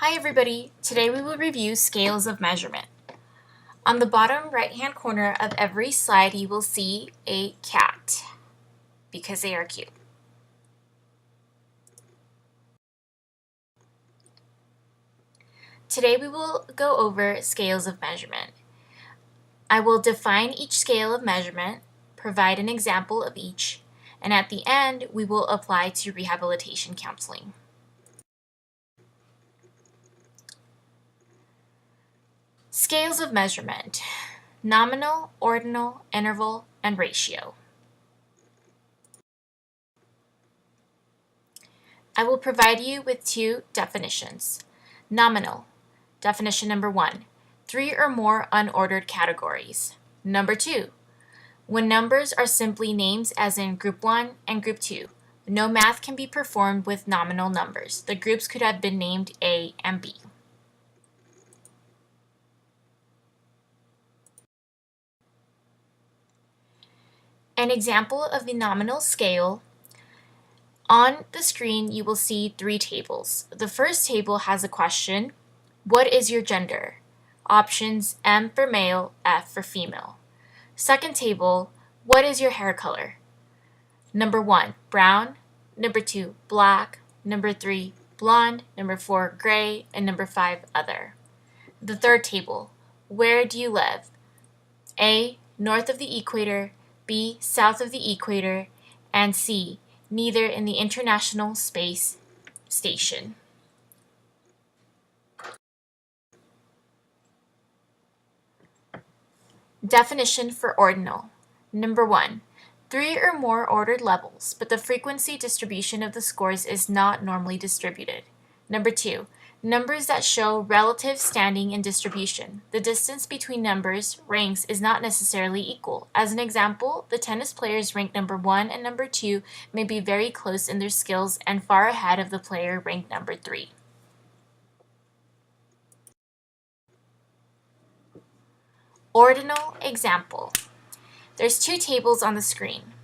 Hi everybody! Today we will review scales of measurement. On the bottom right-hand corner of every slide you will see a cat because they are cute. Today we will go over scales of measurement. I will define each scale of measurement, provide an example of each, and at the end we will apply to rehabilitation counseling. Scales of measurement: nominal, ordinal, interval, and ratio. I will provide you with two definitions. Nominal. Definition number 1. 3 or more unordered categories. Number 2. When numbers are simply names as in group 1 and group 2, no math can be performed with nominal numbers. The groups could have been named A and B. An example of the nominal scale. On the screen, you will see 3 tables. The first table has a question: what is your gender? Options: M for male, F for female. Second table: what is your hair color? Number 1, brown. Number 2, black. Number 3, blonde. Number 4, gray. And number 5, other. The third table: where do you live? A, north of the equator. B, south of the equator. And C, neither in the International Space Station. Definition for ordinal. Number 1, 3 or more ordered levels, but the frequency distribution of the scores is not normally distributed. Number 2, numbers that show relative standing and distribution. The distance between numbers, ranks, is not necessarily equal. As an example, the tennis players ranked number 1 and number 2 may be very close in their skills and far ahead of the player ranked number 3. Ordinal example. There's 2 tables on the screen.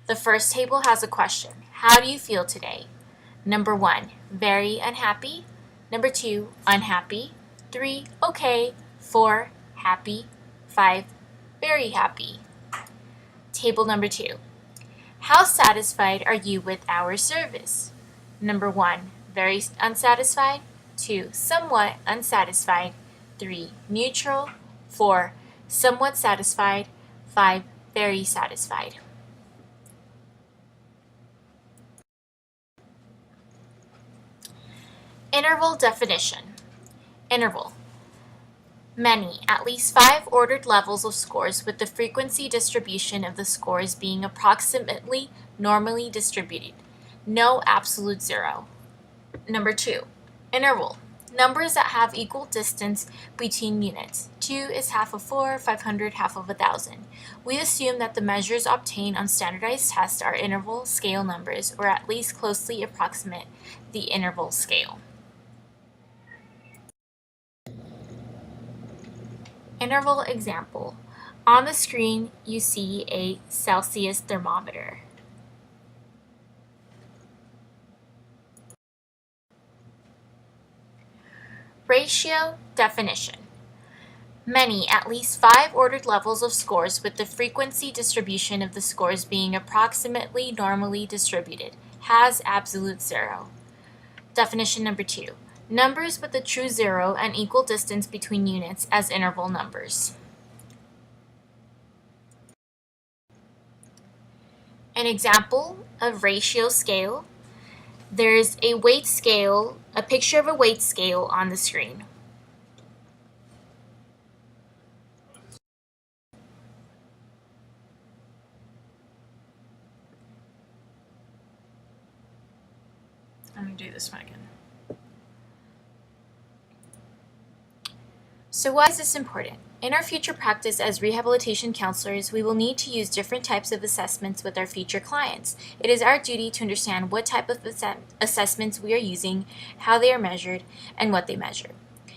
The first table has a question: how do you feel today? Number 1, very unhappy. Number 2, unhappy. 3, okay. 4, happy. 5, very happy. Table number 2. How satisfied are you with our service? Number 1, very unsatisfied. 2, somewhat unsatisfied. 3, neutral. 4, somewhat satisfied. 5, very satisfied. Interval definition. Interval. Many, at least 5 ordered levels of scores with the frequency distribution of the scores being approximately normally distributed. No absolute zero. Number 2, interval. Numbers that have equal distance between units. 2 is half of 4, 500, half of 1,000. We assume that the measures obtained on standardized tests are interval scale numbers, or at least closely approximate the interval scale. Interval example. On the screen, you see a Celsius thermometer. Ratio definition. Many, at least 5 ordered levels of scores with the frequency distribution of the scores being approximately normally distributed. Has absolute zero. Definition number 2. Numbers with a true zero and equal distance between units as interval numbers. An example of ratio scale. There's a weight scale, a picture of a weight scale on the screen. Let me do this one again. So why is this important? In our future practice as rehabilitation counselors, we will need to use different types of assessments with our future clients. It is our duty to understand what type of assessments we are using, how they are measured, and what they measure.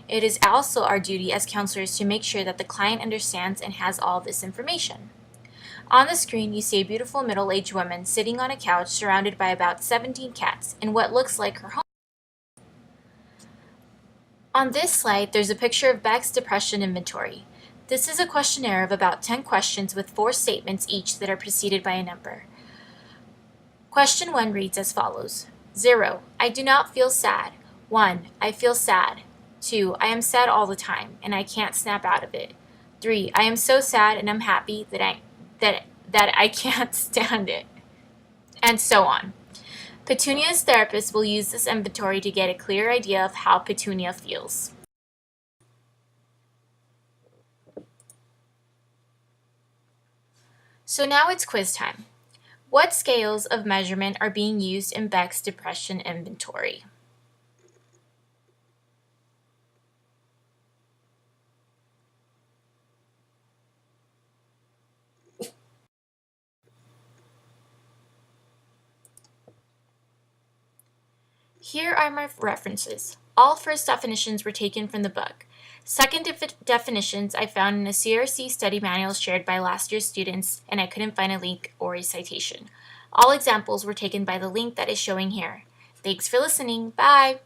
It is also our duty as counselors to make sure that the client understands and has all this information. On the screen, you see a beautiful middle-aged woman sitting on a couch surrounded by about 17 cats in what looks like her home. On this slide, there's a picture of Beck's depression inventory. This is a questionnaire of about 10 questions with 4 statements each that are preceded by a number. Question 1 reads as follows. 0. I do not feel sad. 1. I feel sad. 2. I am sad all the time, and I can't snap out of it. 3. I am so sad and unhappy that I can't stand it. And so on. Petunia's therapist will use this inventory to get a clear idea of how Petunia feels. So now it's quiz time. What scales of measurement are being used in Beck's depression inventory? Here are my references. All first definitions were taken from the book. Second definitions I found in a CRC study manual shared by last year's students, and I couldn't find a link or a citation. All examples were taken by the link that is showing here. Thanks for listening. Bye!